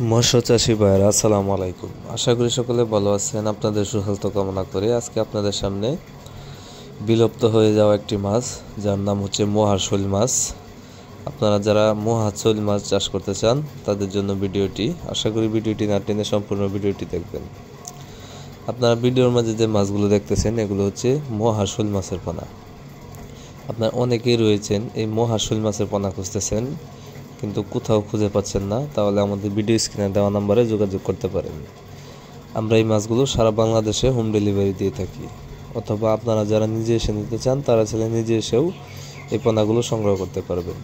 মৎস্য চাষী ভাইয়েরা আসসালামু আলাইকুম। আশা করি সকলে ভালো আছেন। আপনাদের সুস্বাস্থ্য কামনা করে আজকে আপনাদের সামনে বিলুপ্ত হয়ে যাওয়া একটি মাছ, যার নাম হচ্ছে মহার শৈল মাছ। আপনারা যারা মহার শৈল মাছ চাষ করতে চান তাদের জন্য ভিডিওটি। আশা করি ভিডিওটি না টেনে সম্পূর্ণ ভিডিওটি দেখবেন। আপনারা ভিডিওর মাঝে যে মাছগুলো দেখতেছেন এগুলো হচ্ছে মহার শৈল মাছের পোনা। আপনারা অনেকেই রয়েছেন এই মহার শৈল মাছের পোনা খুঁজতেছেন কিন্তু কোথাও খুঁজে পাচ্ছেন না, তাহলে আমাদের ভিডিও স্ক্রিনে দেওয়া নম্বরে যোগাযোগ করতে পারেন। আমরা এই মাছগুলো সারা বাংলাদেশে হোম ডেলিভারি দিয়ে থাকি, অথবা আপনারা যারা নিজে এসে নিতে চান তারা চাইলে নিজে এসেও এই পোনাগুলো সংগ্রহ করতে পারবেন।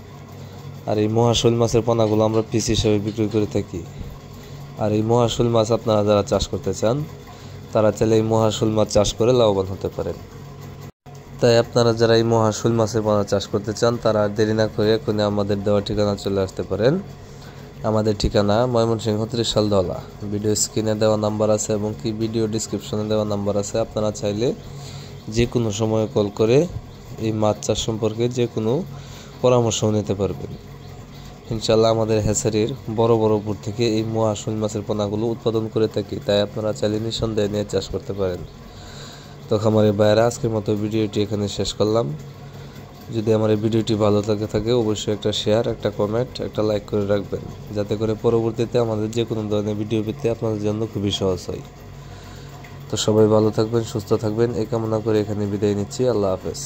আর এই মহাশৈল মাছের পোনাগুলো আমরা পিস হিসেবে বিক্রি করে থাকি। আর এই মহাশৈল মাছ আপনারা যারা চাষ করতে চান তারা চাইলে এই মহাশৈল মাছ চাষ করে লাভবান হতে পারেন। তাই আপনারা যারা এই মহাশৈল মাছের পোনা চাষ করতে চান তারা দেরি না করে এখনই আমাদের দেওয়া ঠিকানা চলে আসতে পারেন। আমাদের ঠিকানা ময়মনসিংহ 30 শালদলা। ভিডিও স্ক্রিনে দেওয়া নাম্বার আছে এবং কি ভিডিও ডিসক্রিপশনে দেওয়া নাম্বার আছে। আপনারা চাইলে যে কোনো সময় কল করে এই মাছ চাষ সম্পর্কে যে কোনো পরামর্শ নিতে পারবেন। ইনশাল্লাহ আমাদের হ্যাচারির বড় বড় পুর থেকে এই মহাশৈল মাছের পোনাগুলো উৎপাদন করে থাকি, তাই আপনারা চাইলে নিঃসন্দেহে নিয়ে চাষ করতে পারেন। তো খামারের বাইরে আজকের মতো ভিডিওটি এখানে শেষ করলাম। যদি আমার এই ভিডিওটি ভালো থাকে অবশ্যই একটা শেয়ার, একটা কমেন্ট, একটা লাইক করে রাখবেন, যাতে করে পরবর্তীতে আমাদের যে কোনো ধরনের ভিডিও পেতে আপনাদের জন্য খুবই সহজ হয়। তো সবাই ভালো থাকবেন, সুস্থ থাকবেন এই কামনা করে এখানে বিদায় নিচ্ছি। আল্লাহ হাফেজ।